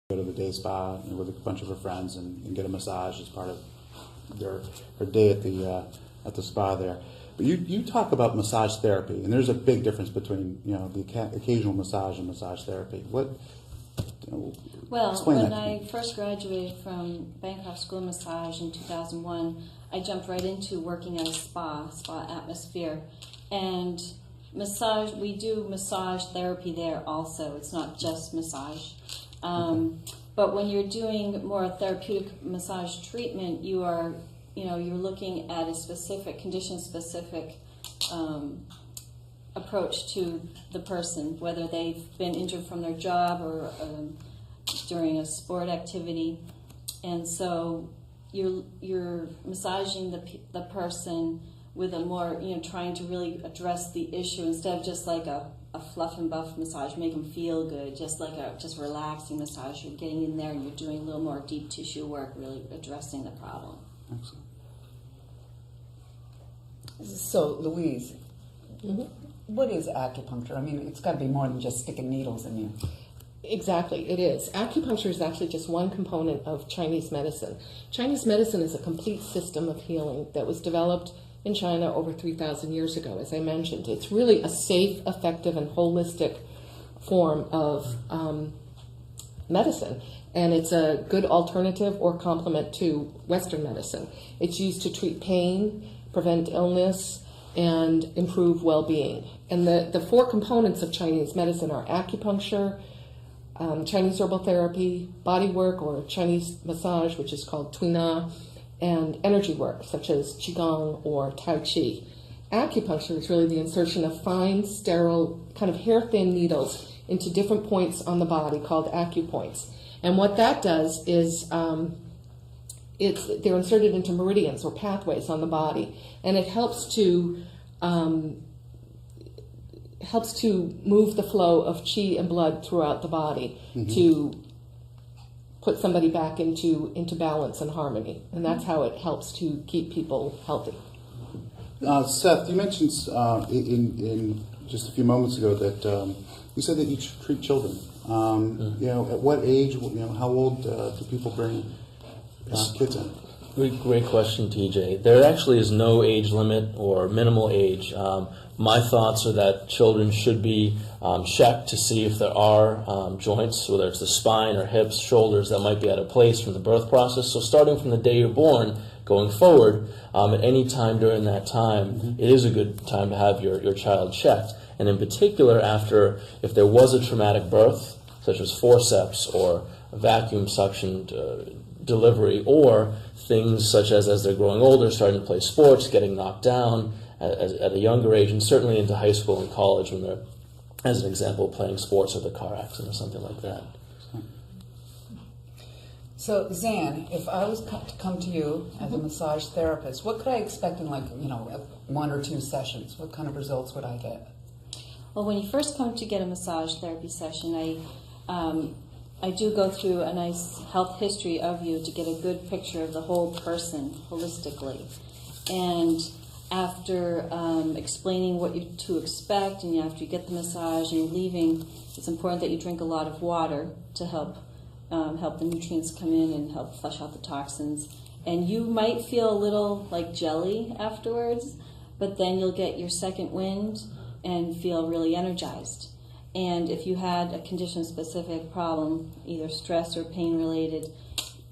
go to the day spa with a bunch of her friends and get a massage as part of her day at the spa there. But you talk about massage therapy, and there's a big difference between the occasional massage and massage therapy. Well, explain when that to me. I first graduated from Bancroft School of Massage in 2001, I jumped right into working at a spa atmosphere, and massage. We do massage therapy there also. It's not just massage. But when you're doing more therapeutic massage treatment, you're looking at a specific condition-specific approach to the person, whether they've been injured from their job or during a sport activity, and so you're massaging the person with a more trying to really address the issue instead of just like a fluff and buff massage, make them feel good, just like a relaxing massage. You're getting in there and you're doing a little more deep tissue work, really addressing the problem. Excellent. So, Louise, what is acupuncture? I mean, it's got to be more than just sticking needles in you. Exactly, it is. Acupuncture is actually just one component of Chinese medicine. Chinese medicine is a complete system of healing that was developed in China over 3,000 years ago, as I mentioned. It's really a safe, effective, and holistic form of medicine, and it's a good alternative or complement to Western medicine. It's used to treat pain, prevent illness, and improve well-being. And the four components of Chinese medicine are acupuncture, Chinese herbal therapy, body work or Chinese massage, which is called Tuina, and energy work, such as Qigong or Tai Chi. Acupuncture is really the insertion of fine, sterile, kind of hair-thin needles into different points on the body called acupoints. And what that does is they're inserted into meridians or pathways on the body, and it helps to move the flow of qi and blood throughout the body to put somebody back into balance and harmony, and that's how it helps to keep people healthy. Seth, you mentioned in just a few moments ago that you said that you treat children. At what age? How old do people bring kids in? Great question, TJ. There actually is no age limit or minimal age. My thoughts are that children should be checked to see if there are joints, whether it's the spine or hips, shoulders, that might be out of place from the birth process. So starting from the day you're born, going forward, at any time during that time, it is a good time to have your child checked. And in particular, if there was a traumatic birth, such as forceps or vacuum suctioned delivery, or things such as they're growing older, starting to play sports, getting knocked down at a younger age, and certainly into high school and college when they're, as an example, playing sports or the car accident or something like that. So, Zan, if I was to come to you as a massage therapist, what could I expect in 1 or 2 sessions? What kind of results would I get? Well, when you first come to get a massage therapy session, I do go through a nice health history of you to get a good picture of the whole person holistically. And after explaining what you to expect, and after you get the massage and you're leaving, it's important that you drink a lot of water to help the nutrients come in and help flush out the toxins. And you might feel a little like jelly afterwards, but then you'll get your second wind and feel really energized. And if you had a condition-specific problem, either stress or pain-related,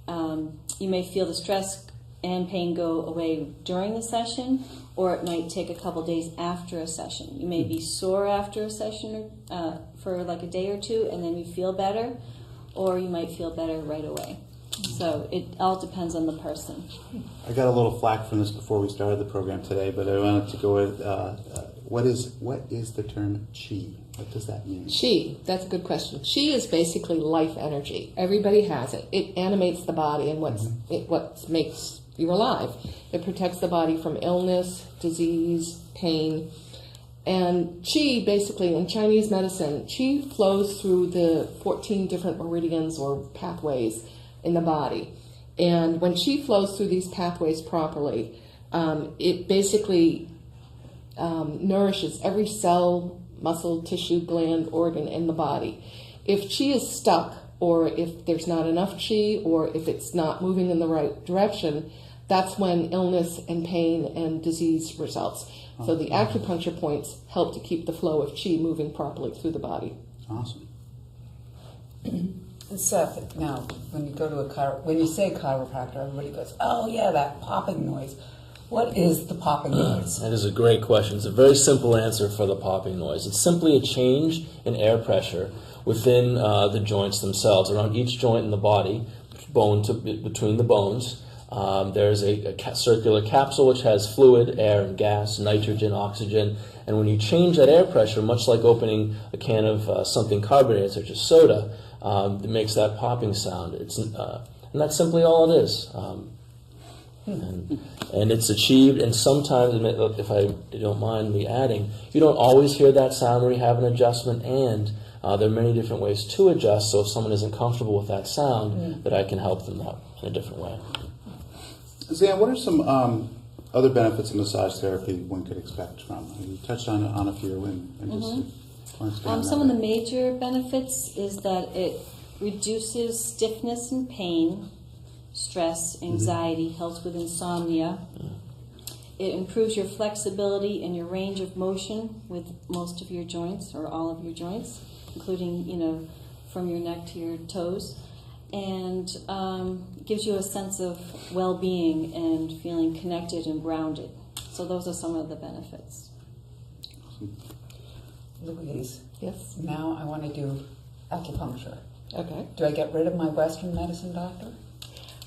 you may feel the stress and pain go away during the session, or it might take a couple days after a session. You may be sore after a session for like a day or two, and then you feel better, or you might feel better right away. So it all depends on the person. I got a little flack from this before we started the program today, but I wanted to go with what is the term qi? What does that mean? Qi, that's a good question. Qi is basically life energy. Everybody has it. It animates the body and what makes you alive. It protects the body from illness, disease, pain. And qi, basically, in Chinese medicine, qi flows through the 14 different meridians or pathways in the body. And when qi flows through these pathways properly, it basically nourishes every cell, muscle, tissue, gland, organ in the body. If qi is stuck or if there's not enough chi, or if it's not moving in the right direction, that's when illness and pain and disease results. So the acupuncture points help to keep the flow of chi moving properly through the body. Awesome. Seth, now, when you go to when you say chiropractor, everybody goes, "Oh yeah, that popping noise." What is the popping noise? That is a great question. It's a very simple answer for the popping noise. It's simply a change in air pressure within the joints themselves. Around each joint in the body, between the bones, there's a circular capsule which has fluid, air, and gas, nitrogen, oxygen. And when you change that air pressure, much like opening a can of something carbonated, such as soda, it makes that popping sound. And that's simply all it is. And it's achieved, and sometimes, if I don't mind me adding, you don't always hear that sound where you have an adjustment, and there are many different ways to adjust, so if someone isn't comfortable with that sound, that I can help them out in a different way. Zan, what are some other benefits of massage therapy one could expect from? You touched on a few, and just Some of the major benefits is that it reduces stiffness and pain, stress, anxiety, helps with insomnia. It improves your flexibility and your range of motion with most of your joints, or all of your joints, including, from your neck to your toes. And gives you a sense of well-being and feeling connected and grounded. So those are some of the benefits. Louise, Yes? now I want to do acupuncture. Okay. Do I get rid of my Western medicine doctor?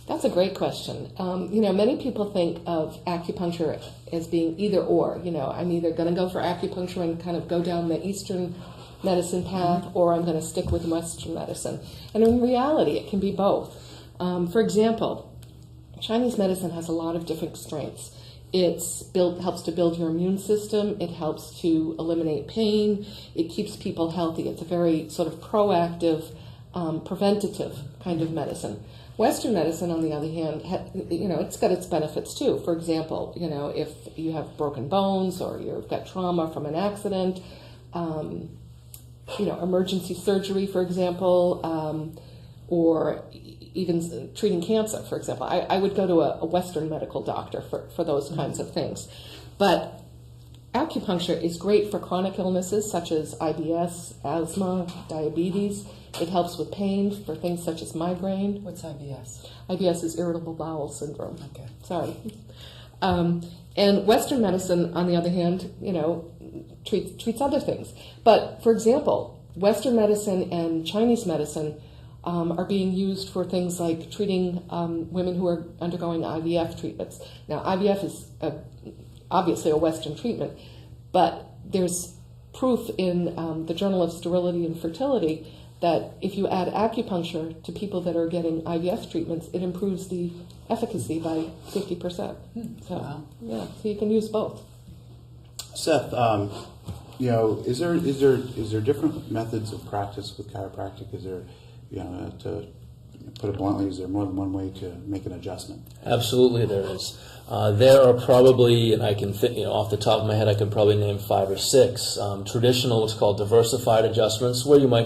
That's a great question. Many people think of acupuncture as being either or. I'm either going to go for acupuncture and kind of go down the Eastern medicine path, or I'm going to stick with Western medicine. And in reality, it can be both. For example, Chinese medicine has a lot of different strengths. It helps to build your immune system. It helps to eliminate pain. It keeps people healthy. It's a very sort of proactive, preventative kind of medicine. Western medicine, on the other hand, it's got its benefits too. For example, if you have broken bones or you've got trauma from an accident, emergency surgery, for example, or even treating cancer, for example. I would go to a Western medical doctor for those kinds of things. But acupuncture is great for chronic illnesses such as IBS, asthma, diabetes. It helps with pain for things such as migraine. What's IBS? IBS is irritable bowel syndrome. Okay. Sorry. And Western medicine, on the other hand, treats other things. But, for example, Western medicine and Chinese medicine are being used for things like treating women who are undergoing IVF treatments. Now, IVF is obviously a Western treatment, but there's proof in the Journal of Sterility and Fertility that if you add acupuncture to people that are getting IVF treatments, it improves the efficacy by 50%. So, Wow. yeah, so you can use both. Seth, is there different methods of practice with chiropractic? Is there, to put it bluntly, is there more than one way to make an adjustment? Absolutely, there is. There are probably, and I can think, off the top of my head, I can probably name 5 or 6 traditional, what's called diversified adjustments, where you might